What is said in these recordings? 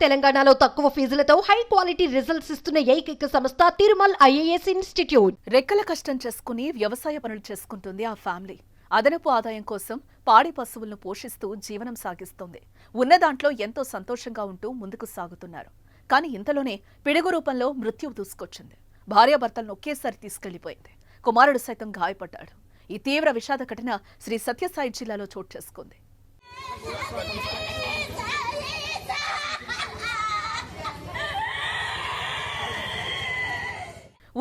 తెలంగాణలో తక్కువ ఫీజులతో high quality results ఇస్తున్న ఏకైక సంస్థ తిరుమల్ ఐఏఎస్ ఇన్స్టిట్యూట్. రెక్కల కష్టం చేసుకుని వ్యవసాయ పనులు చేసుకుంటుంది ఆ ఫ్యామిలీ. అదనపు ఆదాయం కోసం పాడి పశువులను పోషిస్తూ జీవనం సాగిస్తుంది. ఉన్న దాంట్లో ఎంతో సంతోషంగా ఉంటూ ముందుకు సాగుతున్నారు. కానీ ఇంతలోనే పిడుగు రూపంలో మృత్యువు దూసుకొచ్చింది. భార్యాభర్తలను ఒకేసారి తీసుకెళ్లిపోయింది. కుమారుడు సైతం గాయపడ్డాడు. ఈ తీవ్ర విషాద ఘటన శ్రీ సత్యసాయి జిల్లాలో చోటు చేసుకుంది.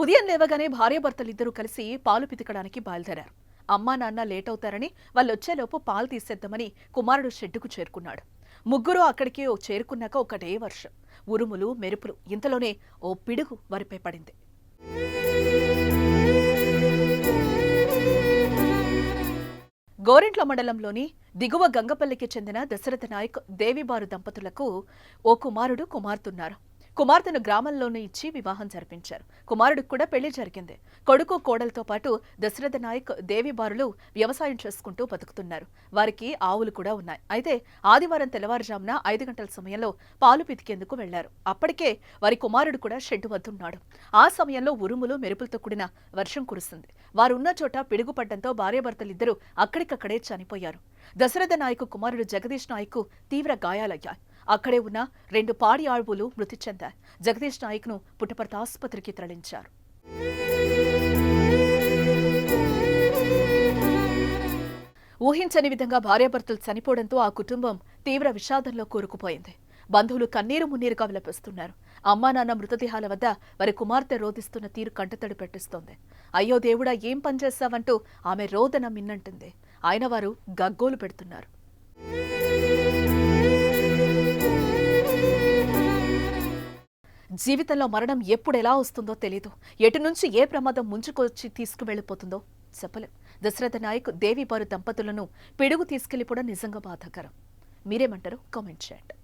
ఉదయం లేవగానే భార్యాభర్తలిద్దరూ కలిసి పాలు పితకడానికి బయలుదేరారు. అమ్మా నాన్న లేట్ అవుతారని వాళ్ళొచ్చేలోపు పాలు తీసేద్దామని కుమారుడు షెడ్డుకు చేరుకున్నాడు. ముగ్గురు అక్కడికి చేరుకున్నాక ఒకటే వర్షం, ఉరుములు, మెరుపులు. ఇంతలోనే ఓ పిడుగు వారిపై పడింది. గోరింట్ల మండలంలోని దిగువ గంగపల్లికి చెందిన దశరథ నాయక్, దేవిబారు దంపతులకు ఓ కుమారుడు, కుమార్తెన్నారు. కుమార్తెను గ్రామంలోనే ఇచ్చి వివాహం జరిపించారు. కుమారుడికి కూడా పెళ్లి జరిగింది. కొడుకు, కోడలతో పాటు దశరథ నాయక్, దేవిబారులు వ్యవసాయం చేసుకుంటూ బతుకుతున్నారు. వారికి ఆవులు కూడా ఉన్నాయి. అయితే ఆదివారం తెల్లవారుజామున 5 గంటల సమయంలో పాలు పితికేందుకు వెళ్లారు. అప్పటికే వారి కుమారుడు కూడా షెడ్డు వద్దున్నాడు. ఆ సమయంలో ఉరుములు, మెరుపులతో కూడిన వర్షం కురుస్తుంది. వారున్న చోట పిడుగుపడ్డంతో భార్యాభర్తలిద్దరూ అక్కడికక్కడే చనిపోయారు. దశరథ నాయక్ కుమారుడు జగదీష్ నాయక్ తీవ్ర గాయాలయ్యాయి. అక్కడే ఉన్న 2 పాడి ఆవులు మృతి చెందాయి. జగదీష్ నాయక్ ను పుట్టపర్తి ఆసుపత్రికి తరలించారు. ఊహించని విధంగా భార్యాభర్తలు చనిపోవడంతో ఆ కుటుంబం తీవ్ర విషాదంలో కూరుకుపోయింది. బంధువులు కన్నీరు మున్నీరుగా విలపిస్తున్నారు. అమ్మా నాన్న మృతదేహాల వద్ద వారి కుమార్తె రోధిస్తున్న తీరు కంటతడి పెట్టిస్తోంది. అయ్యో దేవుడా, ఏం పనిచేశావంటూ ఆమె రోదన మిన్నంటుంది. ఆయన వారు గగ్గోలు పెడుతున్నారు. జీవితంలో మరణం ఎప్పుడెలా వస్తుందో తెలీదు. ఎటు నుంచి ఏ ప్రమాదం ముంచుకొచ్చి తీసుకువెళ్లిపోతుందో చెప్పలేం. దశరథ నాయక్, దేవిబారు దంపతులను పిడుగు తీసుకెళ్లిపోవడం నిజంగా బాధాకరం. మీరేమంటారో కామెంట్ చేయండి.